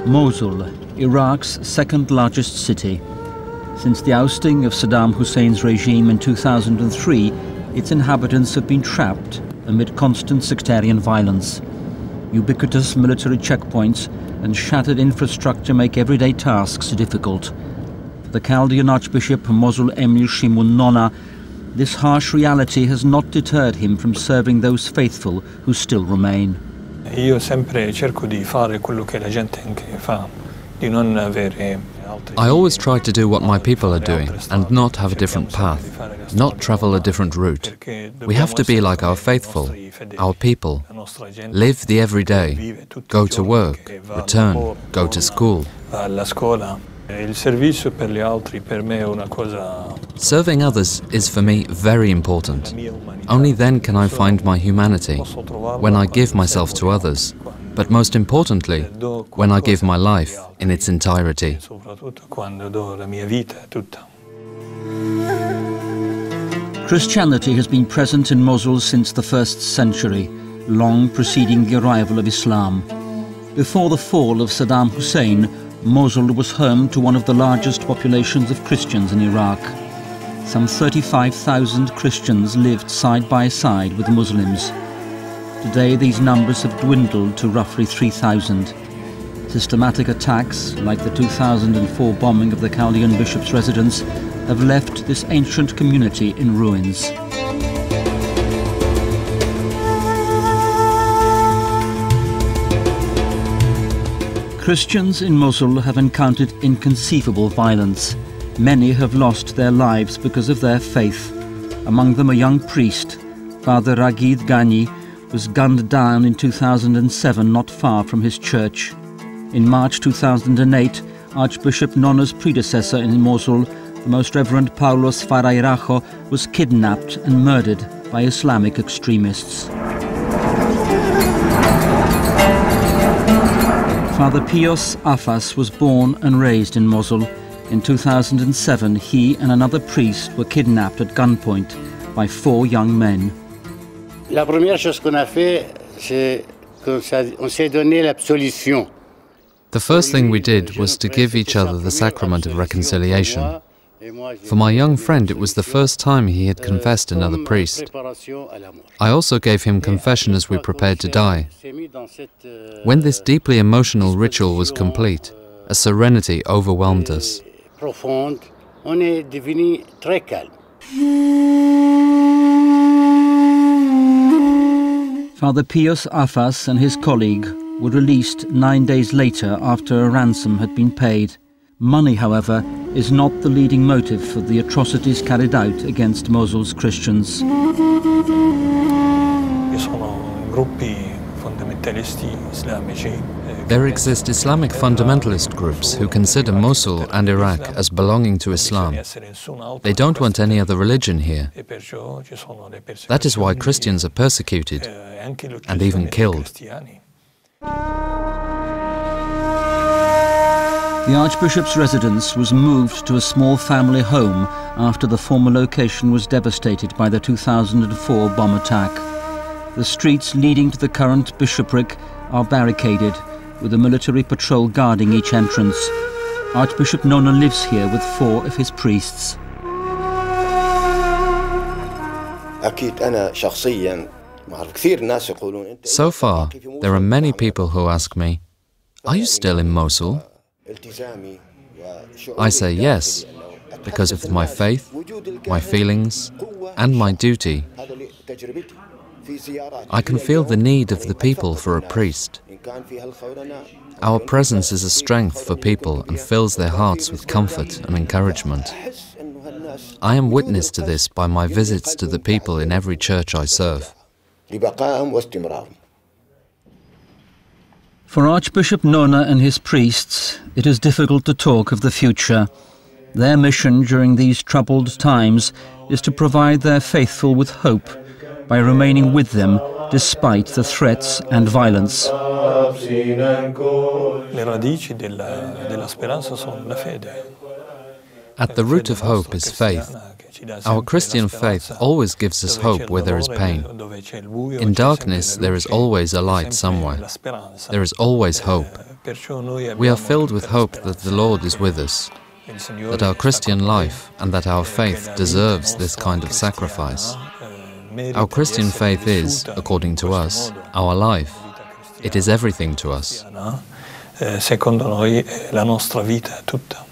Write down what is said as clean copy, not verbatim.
Mosul, Iraq's second-largest city. Since the ousting of Saddam Hussein's regime in 2003, its inhabitants have been trapped amid constant sectarian violence. Ubiquitous military checkpoints and shattered infrastructure make everyday tasks difficult. For the Chaldean Archbishop Mosul Emir Shimun Nona, this harsh reality has not deterred him from serving those faithful who still remain. Io sempre cerco di fare quello che la gente anche fa, di non avere. I always try to do what my people are doing and not have a different path, not travel a different route. We have to be like our faithful, our people, live the everyday, go to work, return, go to school. Serving others is for me very important. Only then can I find my humanity, when I give myself to others, but most importantly, when I give my life in its entirety. Christianity has been present in Mosul since the 1st century, long preceding the arrival of Islam. Before the fall of Saddam Hussein, Mosul was home to one of the largest populations of Christians in Iraq. Some 35,000 Christians lived side by side with Muslims. Today these numbers have dwindled to roughly 3,000. Systematic attacks, like the 2004 bombing of the Chaldean bishop's residence, have left this ancient community in ruins. Christians in Mosul have encountered inconceivable violence. Many have lost their lives because of their faith. Among them a young priest, Father Ragid Ghani, was gunned down in 2007 not far from his church. In March 2008, Archbishop Nona's predecessor in Mosul, the Most Reverend Paulos Farairajo, was kidnapped and murdered by Islamic extremists. Father Pios Afas was born and raised in Mosul. In 2007, he and another priest were kidnapped at gunpoint by 4 young men. La première chose qu'on a fait, c'est qu'on s'est donné l'absolution. The first thing we did was to give each other the sacrament of reconciliation. For my young friend, it was the first time he had confessed another priest. I also gave him confession as we prepared to die. When this deeply emotional ritual was complete, a serenity overwhelmed us. Father Pios Afas and his colleague were released 9 days later after a ransom had been paid. Money, however, is not the leading motive for the atrocities carried out against Mosul's Christians. There exist Islamic fundamentalist groups who consider Mosul and Iraq as belonging to Islam. They don't want any other religion here. That is why Christians are persecuted and even killed. The Archbishop's residence was moved to a small family home after the former location was devastated by the 2004 bomb attack. The streets leading to the current bishopric are barricaded, with a military patrol guarding each entrance. Archbishop Nona lives here with 4 of his priests. So far, there are many people who ask me, "Are you still in Mosul?" I say yes, because of my faith, my feelings, and my duty. I can feel the need of the people for a priest. Our presence is a strength for people and fills their hearts with comfort and encouragement. I am witness to this by my visits to the people in every church I serve. For Archbishop Nona and his priests, it is difficult to talk of the future. Their mission during these troubled times is to provide their faithful with hope by remaining with them despite the threats and violence. Le radici della speranza sono la fede. At the root of hope is faith. Our Christian faith always gives us hope where there is pain. In darkness, there is always a light somewhere. There is always hope. We are filled with hope that the Lord is with us, that our Christian life and that our faith deserves this kind of sacrifice. Our Christian faith is, according to us, our life. It is everything to us. Secondo noi la nostra vita è tutta.